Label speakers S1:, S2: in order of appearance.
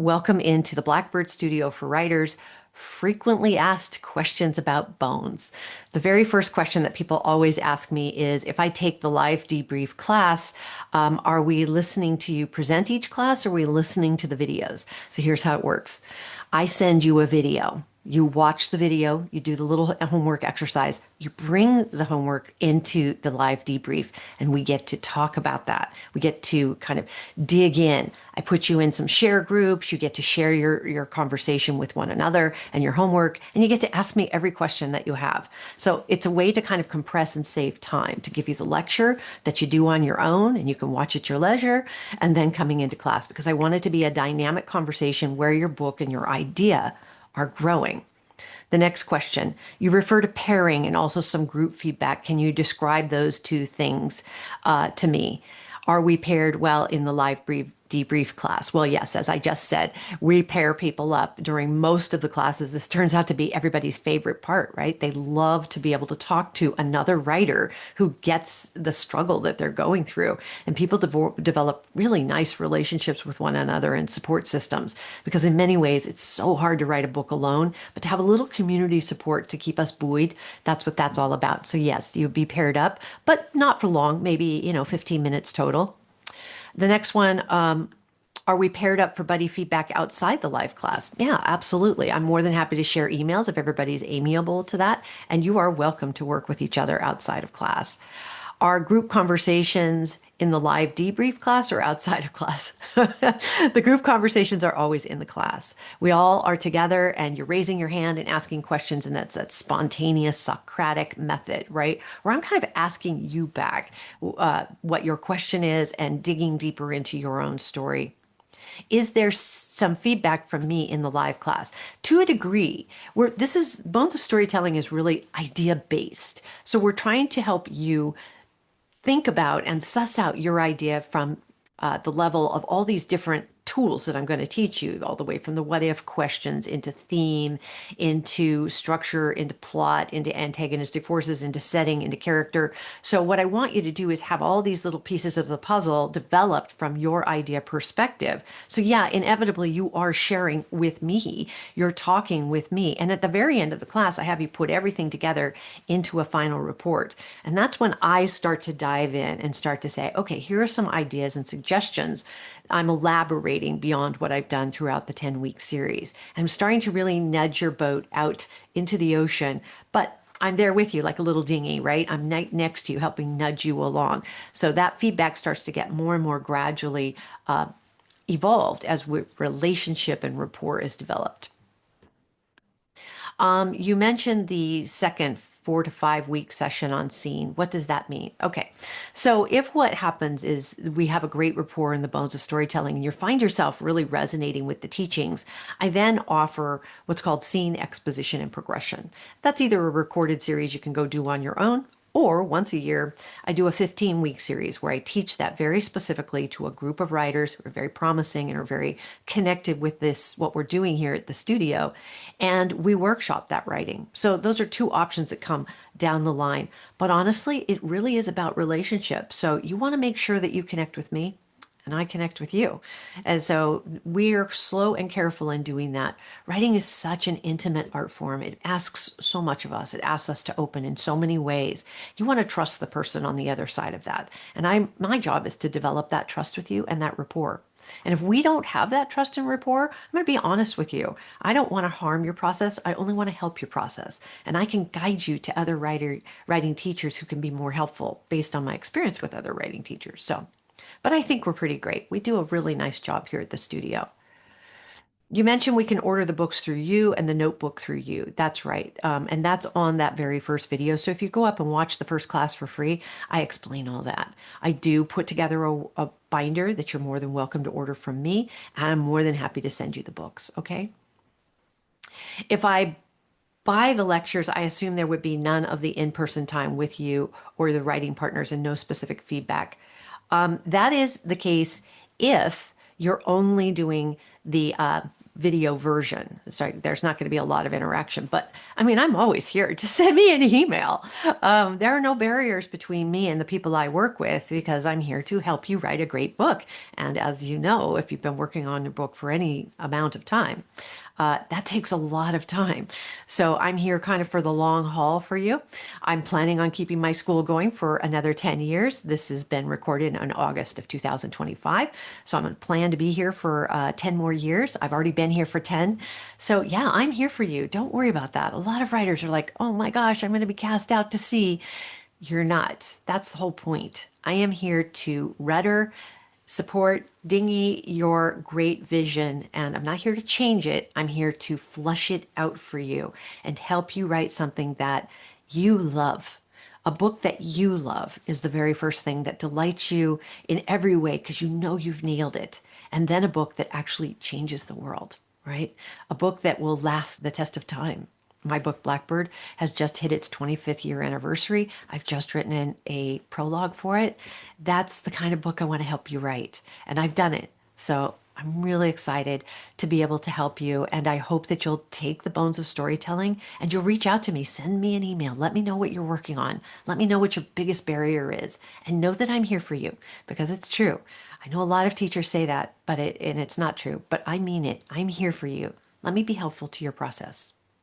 S1: Welcome into the Blackbird Studio for Writers. Frequently asked questions about bones. The very first question that people always ask me is if I take the live debrief class, are we listening to you present each class or are we listening to the videos? So here's how it works. I send you a video. You watch the video, you do the little homework exercise, you bring the homework into the live debrief, and we get to talk about that. We get to kind of dig in. I put you in some share groups, you get to share your conversation with one another and your homework, and you get to ask me every question that you have. So it's a way to kind of compress and save time to give you the lecture that you do on your own and you can watch at your leisure, and then coming into class, because I want it to be a dynamic conversation where your book and your idea are growing. The next question, you refer to pairing and also some group feedback. Can you describe those two things to me? Are we paired well in the live debrief class? Well, yes, as I just said, we pair people up during most of the classes. This turns out to be everybody's favorite part, right? They love to be able to talk to another writer who gets the struggle that they're going through. And people develop really nice relationships with one another and support systems, because in many ways, it's so hard to write a book alone, but to have a little community support to keep us buoyed, that's what that's all about. So yes, you'd be paired up, but not for long, maybe, 15 minutes total. The next one, are we paired up for buddy feedback outside the live class? Yeah, absolutely. I'm more than happy to share emails if everybody's amiable to that. And you are welcome to work with each other outside of class. Are group conversations in the live debrief class or outside of class? The group conversations are always in the class. We all are together and you're raising your hand and asking questions, and that's that spontaneous Socratic method, right? Where I'm kind of asking you back what your question is and digging deeper into your own story. Is there some feedback from me in the live class? To a degree, where this is Bones of Storytelling is really idea based. So we're trying to help you think about and suss out your idea from the level of all these different tools that I'm going to teach you, all the way from the what if questions into theme, into structure, into plot, into antagonistic forces, into setting, into character. So what I want you to do is have all these little pieces of the puzzle developed from your idea perspective. So yeah, inevitably you are sharing with me, you're talking with me. And at the very end of the class, I have you put everything together into a final report. And that's when I start to dive in and start to say, okay, here are some ideas and suggestions. I'm elaborating beyond what I've done throughout the 10-week series. I'm starting to really nudge your boat out into the ocean, but I'm there with you like a little dinghy, right? I'm next to you, helping nudge you along. So that feedback starts to get more and more gradually evolved as relationship and rapport is developed. You mentioned the second 4 to 5 week session on scene. What does that mean? Okay, so if what happens is we have a great rapport in the Bones of Storytelling and you find yourself really resonating with the teachings, I then offer what's called scene exposition and progression. That's either a recorded series you can go do on your own, or once a year, I do a 15-week series where I teach that very specifically to a group of writers who are very promising and are very connected with this, what we're doing here at the studio. And we workshop that writing. So those are two options that come down the line. But honestly, it really is about relationships. So you want to make sure that you connect with me and I connect with you. And so we are slow and careful in doing that. Writing is such an intimate art form. It asks so much of us. It asks us to open in so many ways. You want to trust the person on the other side of that. And my job is to develop that trust with you and that rapport. And if we don't have that trust and rapport, I'm going to be honest with you. I don't want to harm your process. I only want to help your process. And I can guide you to other writing teachers who can be more helpful based on my experience with other writing teachers. But I think we're pretty great. We do a really nice job here at the studio. You mentioned we can order the books through you and the notebook through you. That's right. And that's on that very first video. So if you go up and watch the first class for free, I explain all that. I do put together a binder that you're more than welcome to order from me, and I'm more than happy to send you the books. Okay. If I buy the lectures, I assume there would be none of the in-person time with you or the writing partners and no specific feedback. That is the case if you're only doing the video version. So there's not going to be a lot of interaction, but I mean, I'm always here. Just send me an email. There are no barriers between me and the people I work with because I'm here to help you write a great book. And as you know, if you've been working on your book for any amount of time, that takes a lot of time. So I'm here kind of for the long haul for you. I'm planning on keeping my school going for another 10 years. This has been recorded in August of 2025. So I'm going to plan to be here for 10 more years. I've already been here for 10. So yeah, I'm here for you. Don't worry about that. A lot of writers are like, oh my gosh, I'm going to be cast out to sea. You're not. That's the whole point. I am here to rudder, support, dinghy your great vision. And I'm not here to change it. I'm here to flush it out for you and help you write something that you love. A book that you love is the very first thing that delights you in every way because you know you've nailed it. And then a book that actually changes the world, right? A book that will last the test of time. My book, Blackbird, has just hit its 25th year anniversary. I've just written a prologue for it. That's the kind of book I want to help you write. And I've done it. So I'm really excited to be able to help you. And I hope that you'll take the bones of storytelling and you'll reach out to me. Send me an email. Let me know what you're working on. Let me know what your biggest barrier is. And know that I'm here for you because it's true. I know a lot of teachers say that, and it's not true, but I mean it. I'm here for you. Let me be helpful to your process.